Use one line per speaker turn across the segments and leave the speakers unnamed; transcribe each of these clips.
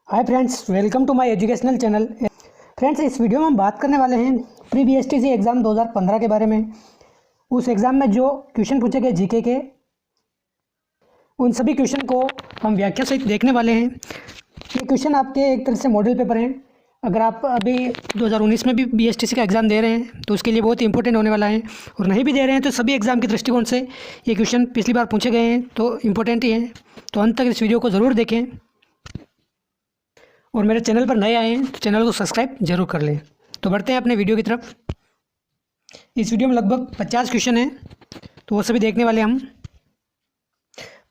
Hi friends, welcome to my educational channel. Friends, इस video में हम बात करने वाले हैं प्री बीएसटीसी एग्ज़ाम 2015 के बारे में। उस एग्ज़ाम में जो क्वेश्चन पूछे गए जीके के, उन सभी क्वेश्चन को हम व्याख्या सहित देखने वाले हैं। ये क्वेश्चन आपके एक तरह से मॉडल पेपर हैं। अगर आप अभी 2019 में भी बीएसटीसी का एग्ज़ाम दे रहे हैं तो उसके लिए बहुत इंपॉर्टेंट होने वाला है, और नहीं भी दे रहे हैं तो सभी एग्ज़ाम के दृष्टिकोण से ये क्वेश्चन पिछली बार पूछे गए हैं तो इम्पोर्टेंट ही हैं। तो अंत तक इस वीडियो को ज़रूर देखें, और मेरे चैनल पर नए आए हैं तो चैनल को सब्सक्राइब जरूर कर लें। तो बढ़ते हैं अपने वीडियो की तरफ। इस वीडियो में लगभग 50 क्वेश्चन हैं, तो वो सभी देखने वाले हम।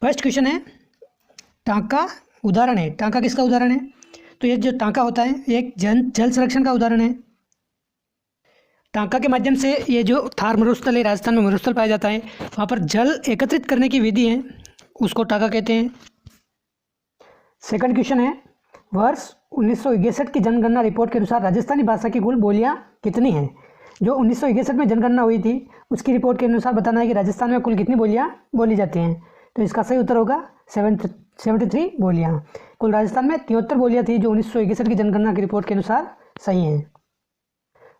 फर्स्ट क्वेश्चन है टांका उदाहरण है। टांका किसका उदाहरण है? तो ये जो टांका होता है ये एक जल संरक्षण का उदाहरण है। टांका के माध्यम से ये जो थार मरुस्थल है, राजस्थान में मरुस्थल पाया जाता है, वहाँ पर जल एकत्रित करने की विधि है, उसको टांका कहते हैं। सेकंड क्वेश्चन है वर्ष 1961 की जनगणना रिपोर्ट के अनुसार राजस्थानी भाषा की कुल बोलियां कितनी हैं? जो 1961 में जनगणना हुई थी उसकी रिपोर्ट के अनुसार बताना है कि राजस्थान में कुल कितनी बोलियां बोली जाती हैं। तो इसका सही उत्तर होगा 73 बोलियां। कुल राजस्थान में 73 बोलियां थी जो 1961 की जनगणना की रिपोर्ट के अनुसार सही हैं।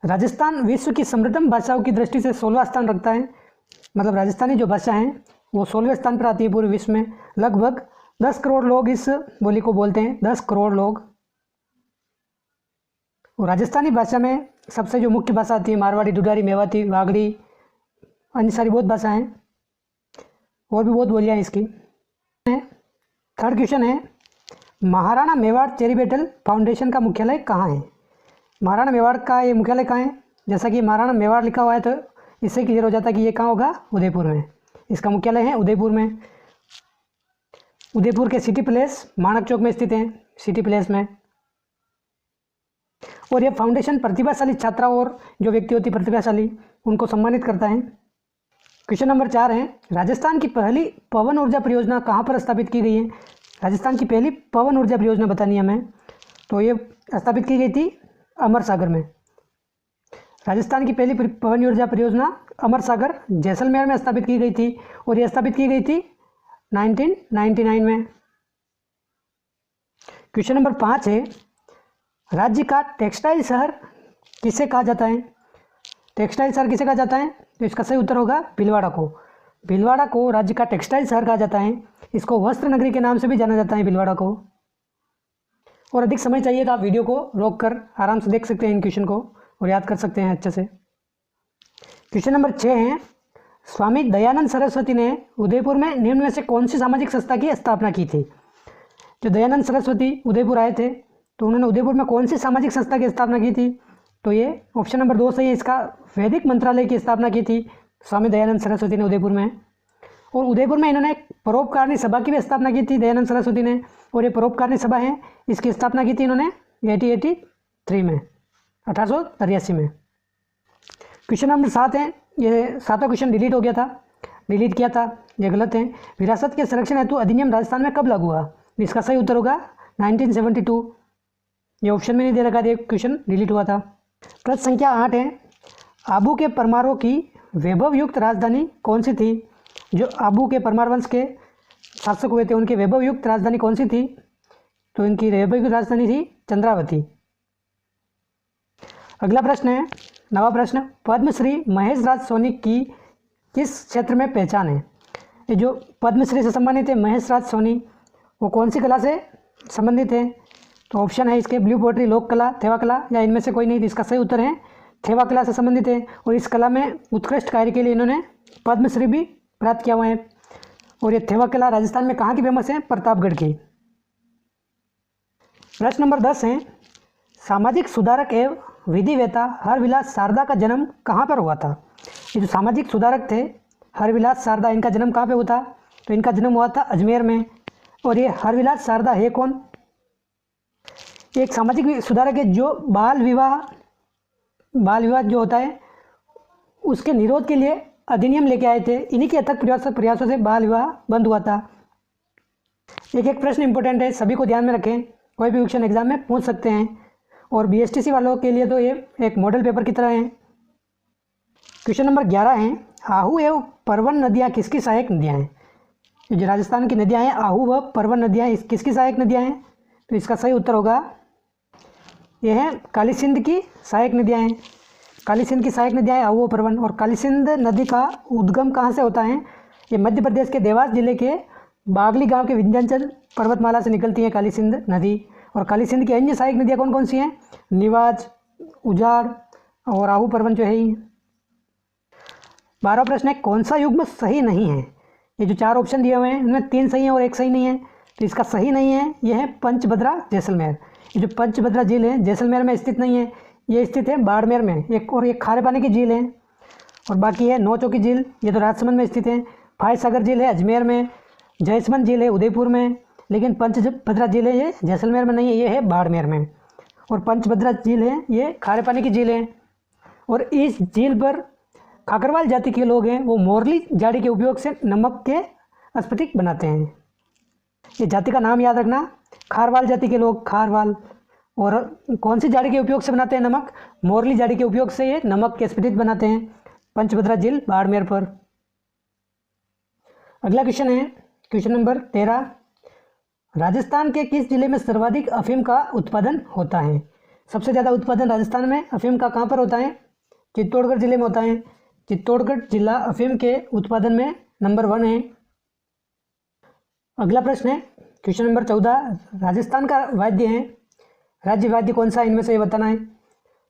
राजस्थान विश्व की समृद्धम भाषाओं की दृष्टि से 16वां स्थान रखता है। मतलब राजस्थानी जो भाषा हैं वो 16वें स्थान पर आती है पूरे विश्व में। लगभग 10 करोड़ लोग इस बोली को बोलते हैं, 10 करोड़ लोग। और राजस्थानी भाषा में सबसे जो मुख्य भाषा आती है मारवाड़ी, दुधारी, मेवाती, वागड़ी, अन्य सारी बहुत भाषा हैं, और भी बहुत बोलियाँ इसकी। थर्ड क्वेश्चन है महाराणा मेवाड़ चैरिटेबल फाउंडेशन का मुख्यालय कहाँ है? महाराणा मेवाड़ का ये मुख्यालय कहाँ है? जैसा कि महाराणा मेवाड़ लिखा हुआ है तो इससे क्लियर हो जाता है कि ये कहाँ होगा, उदयपुर में। इसका मुख्यालय है उदयपुर में। उदयपुर के सिटी प्लेस माणक चौक में स्थित है, सिटी प्लेस में। और यह फाउंडेशन प्रतिभाशाली छात्राओं और जो व्यक्ति होती प्रतिभाशाली उनको सम्मानित करता है। क्वेश्चन नंबर 4 है राजस्थान की पहली पवन ऊर्जा परियोजना कहाँ पर स्थापित की गई है? राजस्थान की पहली पवन ऊर्जा परियोजना बतानी है हमें। तो ये स्थापित की गई थी अमर सागर में। राजस्थान की पहली पवन ऊर्जा परियोजना अमर सागर जैसलमेर में स्थापित की गई थी, और यह स्थापित की गई थी 1999 में। क्वेश्चन नंबर 5 है राज्य का टेक्सटाइल शहर किसे कहा जाता है? टेक्सटाइल शहर किसे कहा जाता है? तो इसका सही उत्तर होगा भीलवाड़ा को। भीलवाड़ा को राज्य का टेक्सटाइल शहर कहा जाता है। इसको वस्त्र नगरी के नाम से भी जाना जाता है भीलवाड़ा को। और अधिक समय चाहिए तो आप वीडियो को रोक कर आराम से देख सकते हैं इन क्वेश्चन को और याद कर सकते हैं अच्छे से। क्वेश्चन नंबर 6 है स्वामी दयानंद सरस्वती ने उदयपुर में निम्न में से कौन सी सामाजिक संस्था की स्थापना की थी? जो दयानंद सरस्वती उदयपुर आए थे तो उन्होंने उदयपुर में कौन सी सामाजिक संस्था की स्थापना की थी? तो ये ऑप्शन नंबर 2 सही है। इसका वैदिक मंत्रालय की स्थापना की थी स्वामी दयानंद सरस्वती ने उदयपुर में। और उदयपुर में इन्होंने परोपकारिणी सभा की भी स्थापना की थी दयानंद सरस्वती ने, और ये परोपकारिणी सभा है इसकी स्थापना की थी इन्होंने 1883 में, 1883 में। क्वेश्चन नंबर 7 है, ये 7वां क्वेश्चन डिलीट हो गया था, डिलीट किया था, ये गलत है। विरासत के संरक्षण हेतु अधिनियम राजस्थान में कब लागू हुआ? इसका सही उत्तर होगा 1972। ये ऑप्शन में नहीं दे रखा था, एक क्वेश्चन डिलीट हुआ था। प्रश्न संख्या 8 है आबू के परमारों की वैभव युक्त राजधानी कौन सी थी? जो आबू के परमार वंश के शासक हुए थे उनकी वैभव युक्त राजधानी कौन सी थी? तो इनकी वैभव युक्त राजधानी थी चंद्रावती। अगला प्रश्न है 9वां प्रश्न पद्मश्री महेश राज सोनी की किस क्षेत्र में पहचान है? ये जो पद्मश्री से संबंधित है महेश राज सोनी, वो कौन सी कला से संबंधित है? तो ऑप्शन है इसके ब्लू पोट्री, लोक कला, थेवा कला, या इनमें से कोई नहीं। तो इसका सही उत्तर है थेवा कला से संबंधित है, और इस कला में उत्कृष्ट कार्य के लिए इन्होंने पद्मश्री भी प्राप्त किया हुआ है। और ये थेवा कला राजस्थान में कहाँ की फेमस है? प्रतापगढ़ की। प्रश्न नंबर 10 है सामाजिक सुधारक एवं विधिवेता हरविलास शारदा का जन्म कहाँ पर हुआ था? ये जो सामाजिक सुधारक थे हरविलास शारदा, इनका जन्म कहाँ पे हुआ था? तो इनका जन्म हुआ था अजमेर में। और ये हरविलास शारदा है कौन? एक सामाजिक सुधारक है जो बाल विवाह जो होता है उसके निरोध के लिए अधिनियम लेके आए थे। इन्हीं के अथक प्रयासों से बाल विवाह बंद हुआ था। एक प्रश्न इंपॉर्टेंट है, सभी को ध्यान में रखें, कोई भी क्वेश्चन एग्जाम में पूछ सकते हैं, और बीएसटीसी वालों के लिए तो ये एक मॉडल पेपर की तरह है। क्वेश्चन नंबर 11 है आहू एवं परवन नदियाँ किसकी सहायक नदियाँ हैं? जो राजस्थान की नदियाँ हैं आहू व परवन नदियाँ किसकी सहायक नदियाँ हैं? तो इसका सही उत्तर होगा, यह है काली सिंध की सहायक नदियाँ हैं। काली सिंध की सहायक नदियाँ हैं अहुओ परवन। और काली सिंध नदी का उद्गम कहाँ से होता है? ये मध्य प्रदेश के देवास जिले के बागली गांव के विंध्याचल पर्वतमाला से निकलती है काली सिंध नदी। और काली सिंध की अन्य सहायक नदियाँ कौन कौन सी हैं? निवाज, उजाड़ और आहू परवन जो है ही। 12वां प्रश्न है, कौन सा युग्म सही नहीं है? ये जो 4 ऑप्शन दिए हुए हैं उनमें 3 सही हैं और 1 सही नहीं है। तो इसका सही नहीं है, यह है पंचभद्रा जैसलमेर। ये जो पंचभद्रा झील है जैसलमेर में स्थित नहीं है, ये स्थित है बाड़मेर में। एक और ये खारे पानी की झील है। और बाकी है नौचौकी झील, ये तो राजसमंद में स्थित है। फायसागर झील है अजमेर में। जयसमंद झील है उदयपुर में। लेकिन पंचभद्रा झील है ये जैसलमेर में नहीं है, ये है बाड़मेर में। और पंचभद्रा झील है ये खारे पानी की झील है। और इस झील पर खाकरवाल जाति के लोग हैं, वो मोरली झाड़ी के उपयोग से नमक के स्फटिक बनाते हैं। ये जाति का नाम याद रखना, खारवाल जाति के लोग, खारवाल। और कौन सी झाड़ी के उपयोग से बनाते हैं नमक? मोरली झाड़ी के उपयोग से ये नमक के स्फटिक बनाते हैं। पंचभद्रा झील बाड़मेर पर। अगला क्वेश्चन है क्वेश्चन नंबर 13। राजस्थान के किस जिले में सर्वाधिक अफीम का उत्पादन होता है? सबसे ज़्यादा उत्पादन राजस्थान में अफीम का कहाँ पर होता है? चित्तौड़गढ़ जिले में होता है। चित्तौड़गढ़ जिला अफीम के उत्पादन में नंबर 1 है। अगला प्रश्न है क्वेश्चन नंबर 14। राजस्थान का वाद्य है, राज्य वाद्य कौन सा है? इनमें से ये बताना है।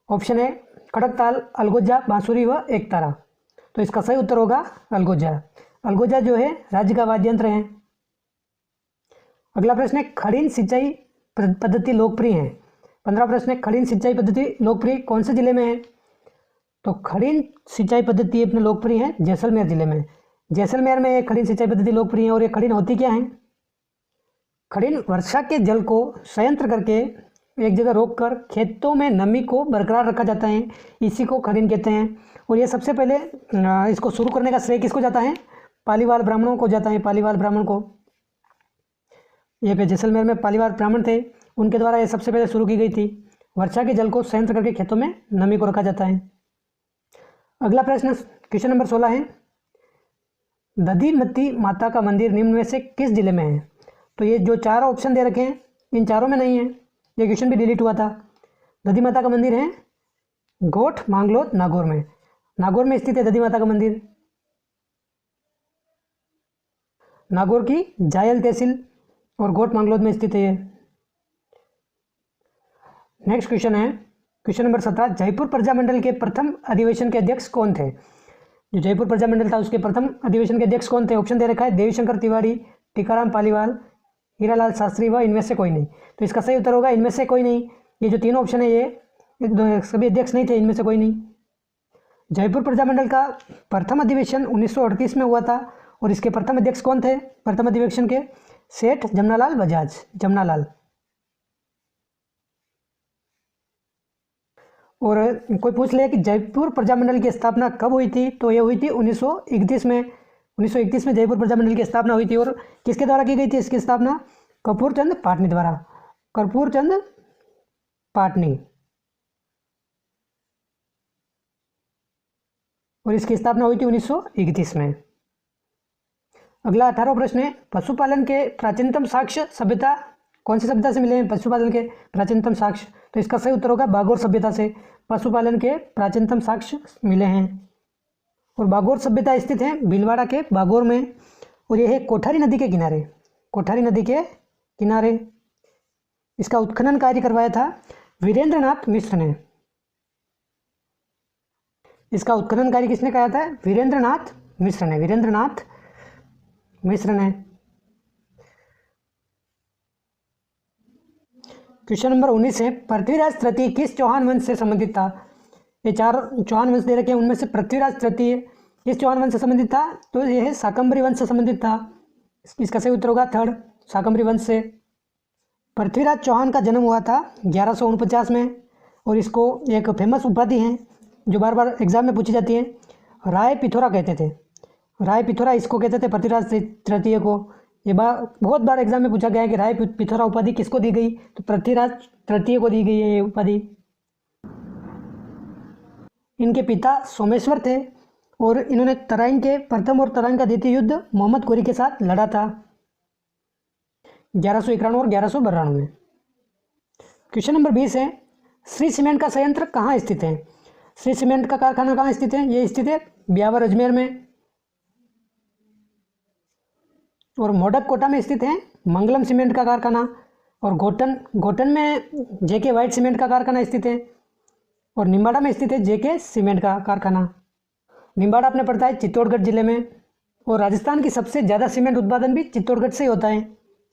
ऑप्शन है खड़कताल, अलगोजा, बांसुरी व एकतारा। तो इसका सही उत्तर होगा अलगोजा। अलगोजा जो है राज्य का वाद्य यंत्र है। अगला प्रश्न है खड़ीन सिंचाई पद्धति लोकप्रिय है। 15 प्रश्न है खड़ीन सिंचाई पद्धति लोकप्रिय कौन से जिले में है? तो खड़ीन सिंचाई पद्धति अपने लोकप्रिय है जैसलमेर जिले में। जैसलमेर में ये खड़ीन सिंचाई पद्धति लोकप्रिय है। और ये खड़ीन होती क्या है? खड़ीन वर्षा के जल को संयंत्र करके एक जगह रोककर खेतों में नमी को बरकरार रखा जाता है, इसी को खड़ीन कहते हैं। और ये सबसे पहले इसको शुरू करने का श्रेय किसको जाता है? पालीवाल ब्राह्मणों को जाता है, पालीवाल ब्राह्मण को। ये पे जैसलमेर में पालीवाल ब्राह्मण थे, उनके द्वारा ये सबसे पहले शुरू की गई थी। वर्षा के जल को संयंत्र करके खेतों में नमी को रखा जाता है। अगला प्रश्न क्वेश्चन नंबर 16 है, दधिमती माता का मंदिर निम्न में से किस जिले में है? तो ये जो 4 ऑप्शन दे रखे हैं इन चारों में नहीं है, ये क्वेश्चन भी डिलीट हुआ था। दधी माता का मंदिर है गोठ, मांगलोद, नागौर में। नागौर में स्थित है दधी माता का मंदिर। नागौर की जायल तहसील और गोठ मांगलोद में स्थित है ये। नेक्स्ट क्वेश्चन है क्वेश्चन नंबर 17। जयपुर प्रजामंडल के प्रथम अधिवेशन के अध्यक्ष कौन थे? जो जयपुर प्रजामंडल था उसके प्रथम अधिवेशन के अध्यक्ष कौन थे? ऑप्शन दे रखा है देवीशंकर तिवारी, टीकाराम पालीवाल, हीरालाल शास्त्री व इनमें से कोई नहीं। तो इसका सही उत्तर होगा इनमें से कोई नहीं। ये जो 3 ऑप्शन है ये सभी अध्यक्ष नहीं थे, इनमें से कोई नहीं। जयपुर प्रजामंडल का प्रथम अधिवेशन 1938 में हुआ था। और इसके प्रथम अध्यक्ष कौन थे प्रथम अधिवेशन के? सेठ जमनालाल बजाज, जमनालाल। और कोई पूछ ले कि जयपुर प्रजामंडल की स्थापना कब हुई थी? तो ये हुई थी 1931 में। 1931 में जयपुर प्रजामंडल की स्थापना हुई थी। और किसके द्वारा की गई थी इसकी स्थापना? कपूर चंद पाटनी द्वारा, कपूर चंद पाटनी। और इसकी स्थापना हुई थी 1931 में। अगला 18वां प्रश्न है, पशुपालन के प्राचीनतम साक्ष्य सभ्यता कौन सी सभ्यता से मिले हैं? पशुपालन के प्राचीनतम साक्ष्य, तो इसका सही उत्तर होगा बागोर सभ्यता से पशुपालन के प्राचीनतम साक्ष्य मिले हैं। और बागोर सभ्यता स्थित है भीलवाड़ा के बागोर में। और यह है कोठारी नदी के किनारे, कोठारी नदी के किनारे। इसका उत्खनन कार्य करवाया था वीरेंद्रनाथ मिश्र ने। इसका उत्खनन कार्य किसने कराया था? वीरेंद्रनाथ मिश्र ने, वीरेंद्रनाथ मिश्र ने। क्वेश्चन नंबर 19 है, पृथ्वीराज तृतीय किस चौहान वंश से संबंधित था? ये 4 चौहान वंश दे रखे हैं, उनमें से पृथ्वीराज तृतीय किस चौहान वंश से संबंधित था? तो यह है शाकंभरी वंश से संबंधित था। इसका सही उत्तर होगा 3rd, शाकंभरी वंश से। पृथ्वीराज चौहान का जन्म हुआ था 1149 में। और इसको एक फेमस उपाधि है जो बार बार एग्जाम में पूछी जाती है, राय पिथौरा कहते थे। राय पिथौरा इसको कहते थे पृथ्वीराज तृतीय को। ये बहुत बार एग्जाम में पूछा गया है कि राय पिथौरा उपाधि किसको दी गई? तो पृथ्वीराज तृतीय को दी गई है ये उपाधि। इनके पिता सोमेश्वर थे और इन्होंने तराइन के प्रथम और तराइन का द्वितीय युद्ध मोहम्मद घोरी के साथ लड़ा था 1191 और 1192 में। क्वेश्चन नंबर 20 है, श्री सीमेंट का संयंत्र कहाँ स्थित है? श्री सीमेंट का कारखाना कहाँ स्थित है? ये स्थित है ब्यावर अजमेर में। और मोडक कोटा में स्थित है मंगलम सीमेंट का कारखाना। और गोटन में जेके वाइट सीमेंट का कारखाना स्थित है। और निम्बाड़ा में स्थित है जेके सीमेंट का कारखाना। निम्बाड़ा आपने पढ़ता है चित्तौड़गढ़ जिले में। और राजस्थान की सबसे ज़्यादा सीमेंट उत्पादन भी चित्तौड़गढ़ से ही होता है,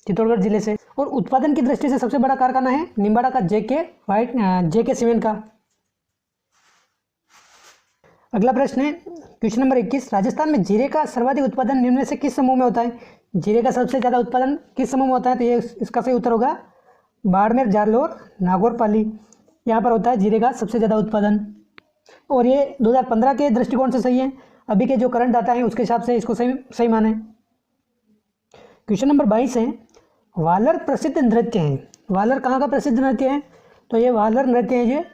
चित्तौड़गढ़ जिले से। और उत्पादन की दृष्टि से सबसे बड़ा कारखाना है निम्बाड़ा का जेके सीमेंट का। अगला प्रश्न है क्वेश्चन नंबर 21, राजस्थान में जीरे का सर्वाधिक उत्पादन निम्न में से किस समूह में होता है? जीरे का सबसे ज़्यादा उत्पादन किस समूह में होता है? तो ये इसका सही उत्तर होगा बाड़मेर, जालौर, नागौर, पाली। यहाँ पर होता है जीरे का सबसे ज़्यादा उत्पादन। और ये 2015 के दृष्टिकोण से सही है, अभी के जो करंट डाटा है उसके हिसाब से इसको सही माने। क्वेश्चन नंबर 22 है, वालर प्रसिद्ध नृत्य है। वालर कहाँ का प्रसिद्ध नृत्य है? तो ये वालर नृत्य है, ये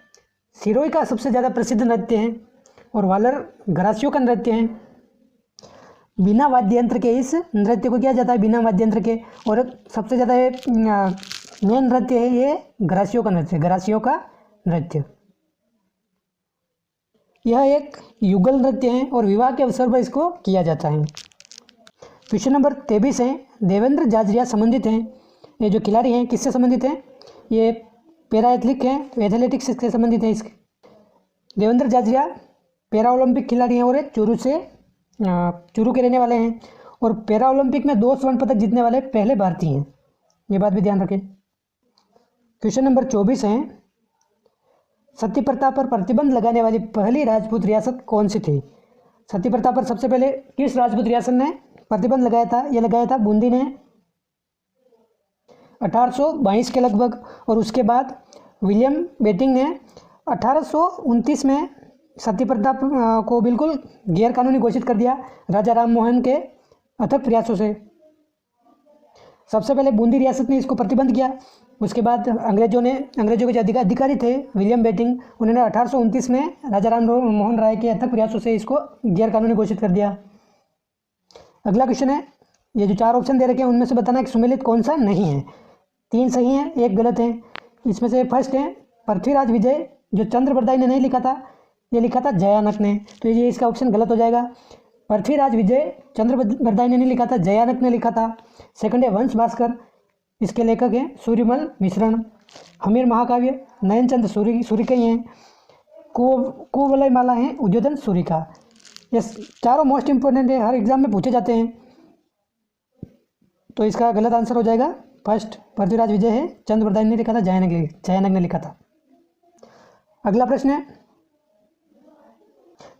सिरोही का सबसे ज़्यादा प्रसिद्ध नृत्य है। और वालर ग्रासियों का नृत्य है। बिना वाद्य यंत्र के इस नृत्य को किया जाता है, बिना वाद्य यंत्र के। और सबसे ज़्यादा मेन नृत्य है ये ग्रासियों का नृत्य, ग्रासियों का नृत्य। यह एक युगल नृत्य है और विवाह के अवसर पर इसको किया जाता है। क्वेश्चन नंबर 23 है, देवेंद्र जाजरिया संबंधित हैं। ये जो खिलाड़ी हैं किससे संबंधित हैं? ये पैरा एथलीट हैं, तो एथलेटिक्स से संबंधित है। इसके देवेंद्र जाजरिया पैरा ओलंपिक खिलाड़ी हैं और एक चूरू के रहने वाले हैं। और पैरा ओलंपिक में 2 स्वर्ण पदक जीतने वाले पहले भारतीय हैं, ये बात भी ध्यान रखें। क्वेश्चन नंबर 24 है, सती प्रथा पर प्रतिबंध लगाने वाली पहली राजपूत रियासत कौन सी थी? सती प्रथा पर सबसे पहले किस राजपूत रियासत ने प्रतिबंध लगाया था? ये लगाया था बूंदी ने 1822 के लगभग। और उसके बाद विलियम बेटिंग ने 1829 में सती प्रथा को बिल्कुल गैर कानूनी घोषित कर दिया राजा राम मोहन के अथक प्रयासों से। सबसे पहले बूंदी रियासत ने इसको प्रतिबंध किया। उसके बाद अंग्रेजों के जो अधिकारी थे विलियम बेटिंग, उन्होंने 1829 में राजा राम मोहन राय के अथक प्रयासों से इसको गैर कानूनी घोषित कर दिया। अगला क्वेश्चन है, ये जो 4 ऑप्शन दे रखे हैं उनमें से बताना कि सुमेलित कौन सा नहीं है। 3 सही हैं, 1 गलत है। इसमें से फर्स्ट है पृथ्वीराज विजय, जो चंद्रबरदाई ने नहीं लिखा था, ये लिखा था जयानक ने, तो ये इसका ऑप्शन गलत हो जाएगा। पृथ्वीराज विजय चंद्रबरदाई ने नहीं लिखा था, जयानक ने लिखा था। सेकंड है वंश भास्कर, इसके लेखक हैं सूर्यमल मिश्रण। हमीर महाकाव्य नयनचंद सूरिकई हैं। कुवलय माला हैं उद्योधन सूरिका। ये चारों मोस्ट इंपोर्टेंट है, हर एग्जाम में पूछे जाते हैं। तो इसका गलत आंसर हो जाएगा फर्स्ट, पृथ्वीराज विजय है, चंद्रबरदाई ने लिखा था, जयानक ने लिखा था। अगला प्रश्न है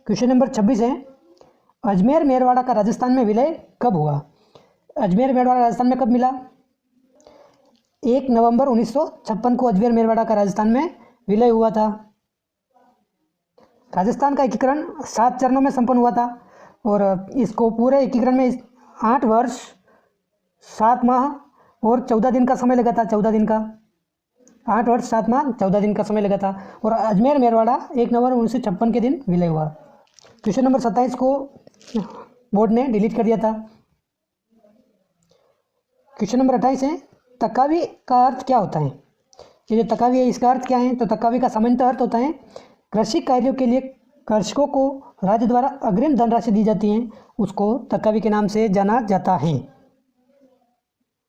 क्वेश्चन नंबर 26 है, अजमेर मेरवाड़ा का राजस्थान में विलय कब हुआ? अजमेर मेरवाड़ा राजस्थान में कब मिला? 1 नवंबर 1956 को अजमेर मेरवाड़ा का राजस्थान में विलय हुआ था। राजस्थान का एकीकरण 7 चरणों में संपन्न हुआ था। और इसको पूरे एकीकरण में 8 वर्ष 7 माह और 14 दिन का समय लगा था। 14 दिन का 8 वर्ष 7 माह 14 दिन का समय लगा था। और अजमेर मेरवाड़ा 1 नवंबर 1956 के दिन विलय हुआ। क्वेश्चन नंबर 27 को बोर्ड ने डिलीट कर दिया था। क्वेश्चन नंबर 28 है, तकावी का अर्थ क्या होता है? ये जो तकावी है इसका अर्थ क्या है? तो तकावी का सामान्यतः अर्थ होता है कृषि कार्यों के लिए कृषकों को राज्य द्वारा अग्रिम धनराशि दी जाती है, उसको तकावी के नाम से जाना जाता है।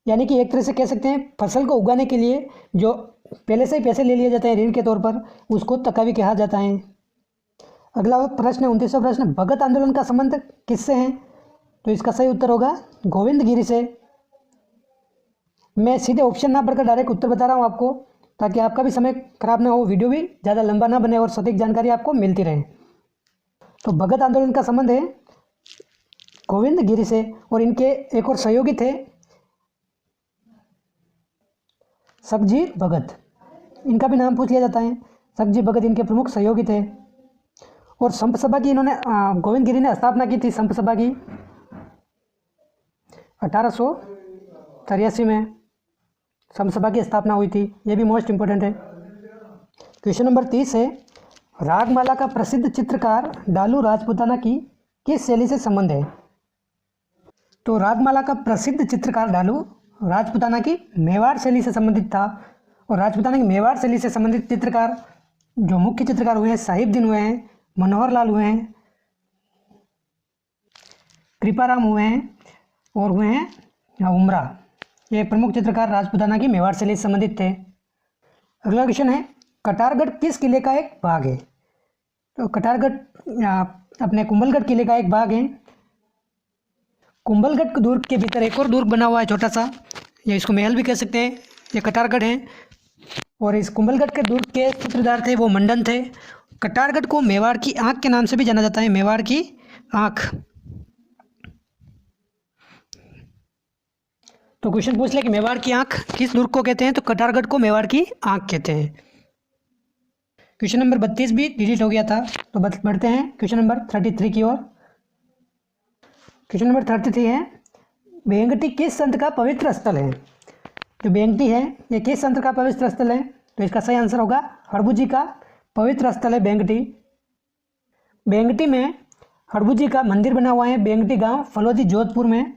यानी कि एक तरह से कह सकते हैं फसल को उगाने के लिए जो पहले से ही पैसे ले लिए जाते हैं ऋण के तौर पर, उसको तकावी कहा जाता है। अगला प्रश्न है 29वां प्रश्न, भगत आंदोलन का संबंध किससे है? तो इसका सही उत्तर होगा गोविंद गिरी से। मैं सीधे ऑप्शन ना पढ़कर डायरेक्ट उत्तर बता रहा हूँ आपको, ताकि आपका भी समय खराब ना हो, वीडियो भी ज़्यादा लंबा ना बने और सटीक जानकारी आपको मिलती रहे। तो भगत आंदोलन का संबंध है गोविंद गिरी से। और इनके एक और सहयोगी थे सखजीत भगत, इनका भी नाम पूछ लिया जाता है। सखजीत भगत इनके प्रमुख सहयोगी थे। और संप सभा की इन्होंने गोविंद गिरी ने स्थापना की थी संप सभा की 1883 में संप सभा की स्थापना हुई थी। ये भी मोस्ट इंपोर्टेंट है। क्वेश्चन नंबर 30 है, रागमाला का प्रसिद्ध चित्रकार डालू राजपूताना की किस शैली से संबंध है? तो रागमाला का प्रसिद्ध चित्रकार डालू राजपूताना की मेवाड़ शैली से संबंधित था। और राजपूताना की मेवाड़ शैली से संबंधित चित्रकार जो मुख्य चित्रकार हुए हैं साहिबदीन हुए हैं, मनोहर लाल हुए हैं, कृपाराम हुए हैं और हुए हैं उमरा। ये प्रमुख चित्रकार राजपूताना की मेवाड़ शैली से संबंधित थे। अगला क्वेश्चन है कटारगढ़ किस किले का एक भाग है? तो कटारगढ़ अपने कुंभलगढ़ किले का एक भाग है। कुंभलगढ़ दुर्ग के भीतर एक और दुर्ग बना हुआ है छोटा सा, या इसको महल भी कह सकते हैं, ये कटारगढ़ है। और इस कुंभलगढ़ के दुर्ग के सूत्रधार थे वो मंडन थे। कटारगढ़ को मेवाड़ की आंख के नाम से भी जाना जाता है, मेवाड़ की आंख। तो क्वेश्चन पूछ ले कि मेवाड़ की आंख किस दुर्ग को कहते हैं, तो कटारगढ़ को मेवाड़ की आंख कहते हैं। क्वेश्चन नंबर 32 भी डिलीट हो गया था, तो बढ़ते हैं क्वेश्चन नंबर 33 की ओर। क्वेश्चन नंबर 33 है बेंगटी किस संत का पवित्र स्थल है? जो बेंगटी है ये किस संत का पवित्र स्थल है? तो इसका सही आंसर होगा हड़बू जी का पवित्र स्थल है बेंगटी। बेंगटी में हड़बू जी का मंदिर बना हुआ है, बेंगटी गांव फलौदी जोधपुर में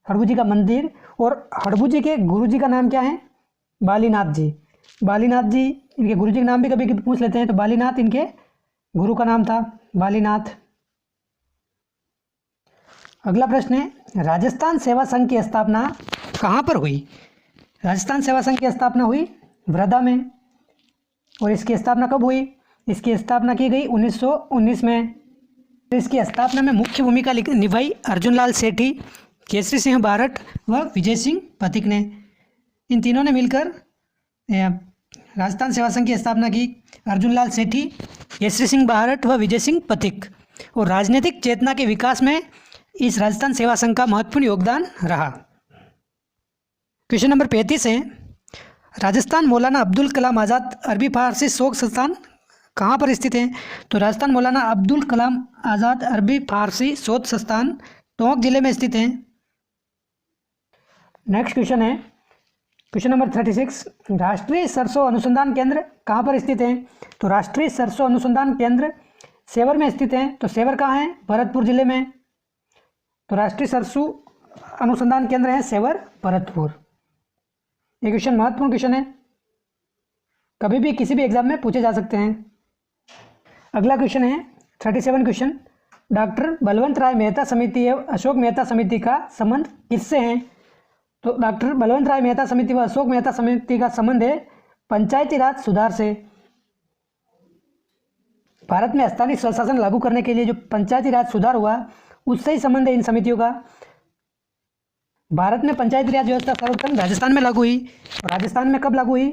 हड़बू जी का मंदिर। और हड़बू जी के गुरु जी का नाम क्या है? बालीनाथ जी। बालीनाथ जी इनके गुरु जी का नाम भी कभी कभी पूछ लेते हैं, तो बालीनाथ इनके गुरु का नाम था, बालीनाथ। अगला प्रश्न है राजस्थान सेवा संघ की स्थापना कहाँ पर हुई? राजस्थान सेवा संघ की स्थापना हुई वृद्धा में। और इसकी स्थापना कब हुई? इसकी स्थापना की गई 1919 में। तो इसकी स्थापना में मुख्य भूमिका निभाई अर्जुन लाल सेठी, केसरी सिंह बारट व विजय सिंह पथिक ने। इन तीनों ने मिलकर राजस्थान सेवा संघ की स्थापना की। अर्जुन लाल सेठी, केसरी सिंह बारट व विजय सिंह पथिक। और राजनीतिक चेतना के विकास में इस राजस्थान सेवा संघ का महत्वपूर्ण योगदान रहा। क्वेश्चन नंबर 35 है राजस्थान मौलाना अब्दुल कलाम आज़ाद अरबी फारसी शोध संस्थान कहाँ पर स्थित है? तो राजस्थान मौलाना अब्दुल कलाम आज़ाद अरबी फारसी शोध संस्थान टोंक जिले में स्थित है। नेक्स्ट क्वेश्चन है क्वेश्चन नंबर 36 राष्ट्रीय सरसों अनुसंधान केंद्र कहाँ पर स्थित है? तो राष्ट्रीय सरसों अनुसंधान केंद्र सेवर में स्थित है। तो सेवर कहाँ है? भरतपुर जिले में। तो राष्ट्रीय सरसों अनुसंधान केंद्र है सेवर, भरतपुर। ये क्वेश्चन महत्वपूर्ण क्वेश्चन है, कभी भी किसी भी एग्जाम में पूछे जा सकते हैं। अगला क्वेश्चन है 37 क्वेश्चन डॉक्टर बलवंत राय मेहता समिति एवं अशोक मेहता समिति का संबंध किससे है? तो डॉक्टर बलवंत राय मेहता समिति व अशोक मेहता समिति का संबंध है पंचायती राज सुधार से। भारत में स्थानीय स्वशासन लागू करने के लिए जो पंचायती राज सुधार हुआ उससे ही संबंध है इन समितियों का। भारत में पंचायती राज व्यवस्था सर्वप्रथम राजस्थान में लागू हुई। और राजस्थान में कब लागू हुई?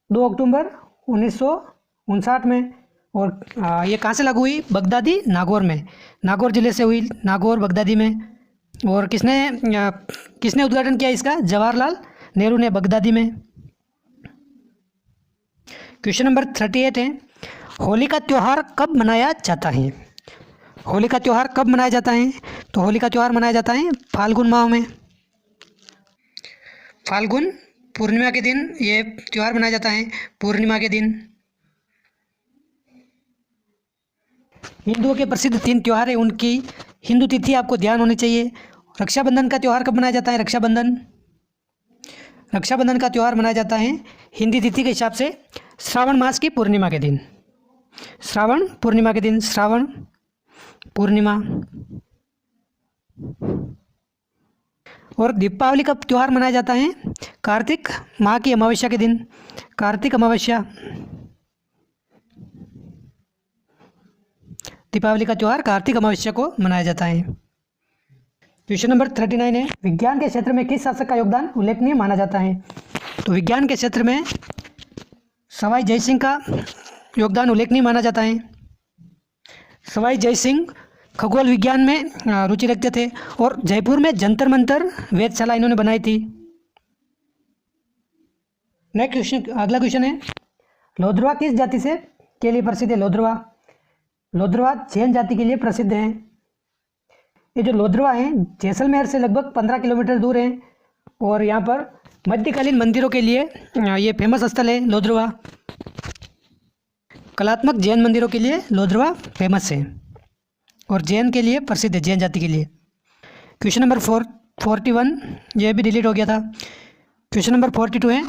2 अक्टूबर 1959 में। और ये कहाँ से लागू हुई? बगदादी नागौर में, नागौर जिले से हुई, नागौर बगदादी में। और किसने उद्घाटन किया इसका? जवाहरलाल नेहरू ने, बगदादी में। क्वेश्चन नंबर 38 है होली का त्यौहार कब मनाया जाता है? होली का त्यौहार कब मनाया जाता है? तो होली का त्यौहार मनाया जाता है फाल्गुन माह में। फाल्गुन पूर्णिमा के दिन ये त्यौहार मनाया जाता है, पूर्णिमा के दिन। हिंदुओं के प्रसिद्ध 3 त्यौहार है, उनकी हिंदू तिथि आपको ध्यान होनी चाहिए। रक्षाबंधन का त्यौहार कब मनाया जाता है? रक्षाबंधन का त्यौहार मनाया जाता है हिंदी तिथि के हिसाब से श्रावण मास की पूर्णिमा के दिन, श्रावण पूर्णिमा के दिन, श्रावण पूर्णिमा। और दीपावली का त्यौहार मनाया जाता है कार्तिक माह की अमावस्या के दिन, कार्तिक अमावस्या। दीपावली का त्यौहार कार्तिक अमावस्या को मनाया जाता है। क्वेश्चन नंबर 39 है विज्ञान के क्षेत्र में किस शासक का योगदान उल्लेखनीय माना जाता है? तो विज्ञान के क्षेत्र में सवाई जयसिंह का योगदान उल्लेखनीय माना जाता है। सवाई जयसिंह खगोल विज्ञान में रुचि रखते थे और जयपुर में जंतर मंतर वेधशाला इन्होंने बनाई थी। नेक्स्ट क्वेश्चन, अगला क्वेश्चन है लोधरवा किस जाति से के लिए प्रसिद्ध है? लोधरवा जैन जाति के लिए प्रसिद्ध है। ये जो लोधरवा है जैसलमेर से लगभग 15 किलोमीटर दूर है और यहाँ पर मध्यकालीन मंदिरों के लिए ये फेमस स्थल है लोधरवा। कलात्मक जैन मंदिरों के लिए लोधरवा फेमस है और जैन के लिए प्रसिद्ध है, जैन जाति के लिए। क्वेश्चन नंबर 41 ये भी डिलीट हो गया था। क्वेश्चन नंबर 42 है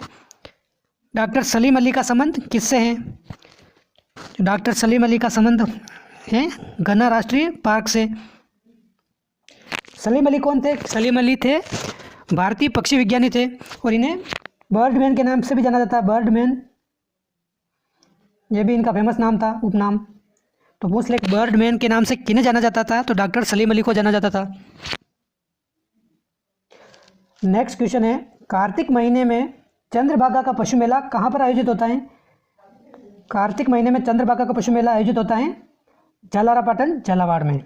डॉक्टर सलीम अली का संबंध किससे है? डॉक्टर सलीम अली का संबंध है घना राष्ट्रीय पार्क से। सलीम अली कौन थे? सलीम अली थे भारतीय पक्षी विज्ञानी थे और इन्हें बर्डमैन के नाम से भी जाना जाता है। बर्डमैन, ये भी इनका फेमस नाम था, उपनाम। तो पूछ ले बर्डमैन के नाम से किन्हें जाना जाता था? तो डॉक्टर सलीम अली को जाना जाता था। नेक्स्ट क्वेश्चन है, कार्तिक महीने में चंद्रभागा का पशु मेला कहाँ पर आयोजित होता है? कार्तिक महीने में चंद्रभागा का पशु मेला आयोजित होता है झालारापाटन, झालावाड़ में।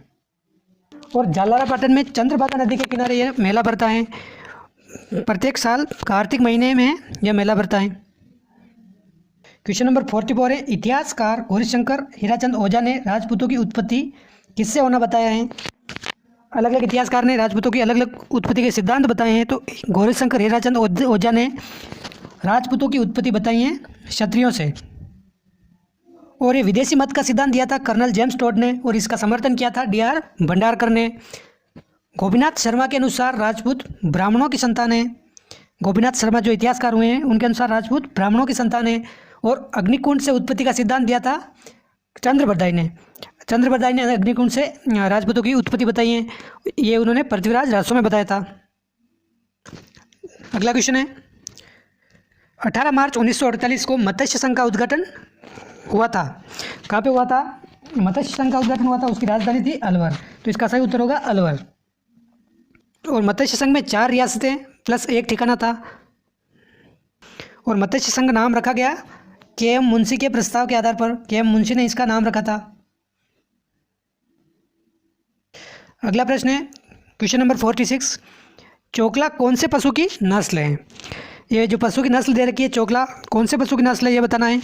और झालारापाटन में चंद्रभागा नदी के किनारे यह मेला भरता है। प्रत्येक साल कार्तिक महीने में यह मेला भरता है। क्वेश्चन नंबर 44 है, इतिहासकार गौरीशंकर हीराचंद ओझा ने राजपूतों की उत्पत्ति किससे होना बताया है? अलग अलग इतिहासकार ने राजपूतों की अलग अलग उत्पत्ति के सिद्धांत बताए हैं। तो गौरीशंकर हीराचंद ओझा ने राजपूतों की उत्पत्ति बताई है क्षत्रियों से। और ये विदेशी मत का सिद्धांत दिया था कर्नल जेम्स टोड ने, और इसका समर्थन किया था D.R. भंडारकर ने। गोपीनाथ शर्मा के अनुसार राजपूत ब्राह्मणों की संतान है। गोपीनाथ शर्मा जो इतिहासकार हुए हैं उनके अनुसार राजपूत ब्राह्मणों की संतान है। और अग्निकुंड से उत्पत्ति का सिद्धांत दिया था चंद्रबरदाई ने। चंद्रबरदाई ने अग्निकुंड से राजपूतों की उत्पत्ति बताई है। ये उन्होंने पृथ्वीराज रासो में बताया था। अगला क्वेश्चन है, 18 मार्च 1948 को मत्स्य संघ का उद्घाटन हुआ था। कहाँ पे हुआ था? मत्स्य संघ का उद्घाटन हुआ था, उसकी राजधानी थी अलवर। तो इसका सही उत्तर होगा अलवर। और मत्स्य संघ में 4 रियासतें प्लस 1 ठिकाना था। और मत्स्य संघ नाम रखा गया के.एम. मुंशी के प्रस्ताव के आधार पर। के.एम. मुंशी ने इसका नाम रखा था। अगला प्रश्न है, क्वेश्चन नंबर 46, चोकला कौन से पशु की नस्ल है? ये जो पशु की नस्ल दे रखी है चोकला, कौन से पशु की नस्ल है ये बताना है।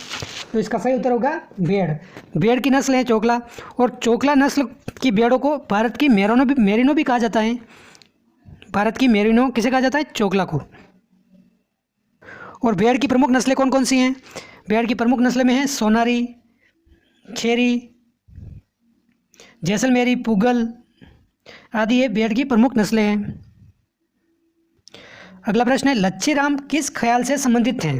तो इसका सही उत्तर होगा भेड़। भेड़ की नस्ल है चोकला। और चोकला नस्ल की भेड़ों को भारत की मेरिनो भी कहा जाता है। भारत की मेरिनो किसे कहा जाता है? चोकला को। और भेड़ की प्रमुख नस्लें कौन कौन सी हैं? भेड़ की प्रमुख नस्लें में है सोनारी, खेरी, जैसलमेरी, पुगल आदि ये भेड़ की प्रमुख नस्लें हैं। अगला प्रश्न है, लच्छीराम किस ख्याल से संबंधित हैं?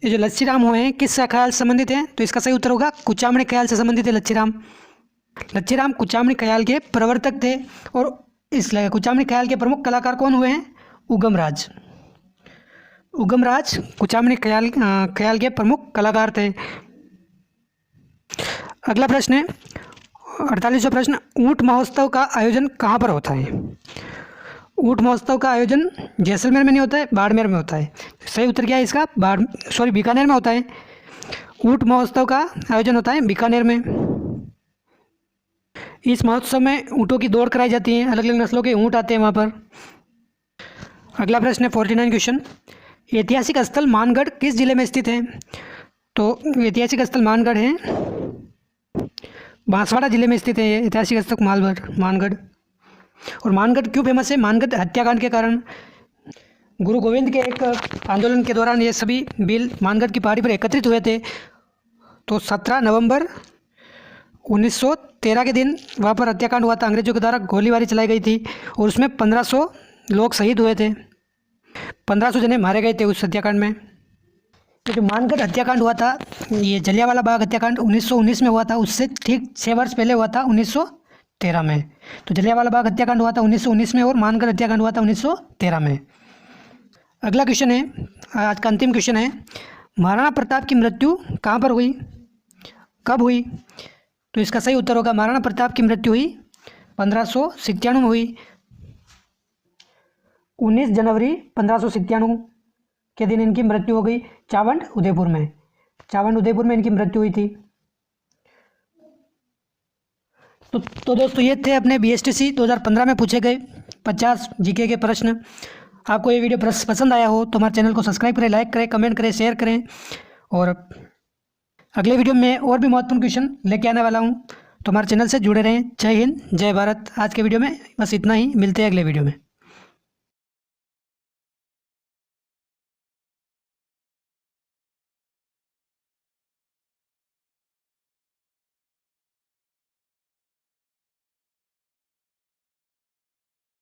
ये जो लच्छीराम हुए हैं किस ख्याल से संबंधित हैं? तो इसका सही उत्तर होगा कुचामणी ख्याल से संबंधित है लच्छीराम। लच्छीराम कुचामणी ख्याल के प्रवर्तक थे। और इस कुचामणी ख्याल के प्रमुख कलाकार कौन हुए हैं? उगमराज। उगमराज कुचामणी ख्याल के प्रमुख कलाकार थे। अगला प्रश्न है, 48वां प्रश्न, ऊंट महोत्सव का आयोजन कहाँ पर होता है? ऊंट महोत्सव का आयोजन जैसलमेर में नहीं होता है, बाड़मेर में होता है। सही उत्तर क्या है इसका? बीकानेर में होता है। ऊंट महोत्सव का आयोजन होता है बीकानेर में। इस महोत्सव में ऊँटों की दौड़ कराई जाती है। अलग अलग नस्लों के ऊँट आते हैं वहाँ पर। अगला प्रश्न है 49 क्वेश्चन, ऐतिहासिक स्थल मानगढ़ किस जिले में स्थित है? तो ऐतिहासिक स्थल मानगढ़ है बांसवाड़ा जिले में स्थित है। ये ऐतिहासिक स्थल मानगढ़। और मानगढ़ क्यों फेमस है? मानगढ़ हत्याकांड के कारण। गुरु गोविंद के एक आंदोलन के दौरान ये सभी बिल मानगढ़ की पहाड़ी पर एकत्रित हुए थे। तो 17 नवंबर 1913 के दिन वहाँ पर हत्याकांड हुआ था। अंग्रेजों के द्वारा गोलीबारी चलाई गई थी और उसमें 1500 लोग शहीद हुए थे। 1500 जने मारे गए थे उस हत्याकांड में। तो जो मानगढ़ हत्याकांड हुआ था, ये जलियांवाला बाग हत्याकांड 1919 में हुआ था। उससे ठीक 6 वर्ष पहले हुआ था 1913 में। तो जलियांवाला बाग हत्याकांड हुआ था 1919 में और मानगढ़ हत्याकांड हुआ था 1913 में। अगला क्वेश्चन है, आज का अंतिम क्वेश्चन है, महाराणा प्रताप की मृत्यु कहाँ पर हुई, कब हुई? तो इसका सही उत्तर होगा महाराणा प्रताप की मृत्यु हुई 1597 में हुई। 19 जनवरी 1597 के दिन इनकी मृत्यु हो गई चावंड उदयपुर में इनकी मृत्यु हुई थी। तो दोस्तों ये थे अपने BSTC 2015 में पूछे गए 50 जीके के प्रश्न। आपको ये वीडियो पसंद आया हो तो हमारे चैनल को सब्सक्राइब करें, लाइक करें, कमेंट करें, शेयर करें। और अगले वीडियो में और भी महत्वपूर्ण क्वेश्चन लेके आने वाला हूँ, तो हमारे चैनल से जुड़े रहें। जय हिंद, जय भारत। आज के वीडियो में बस इतना ही, मिलते हैं अगले वीडियो में।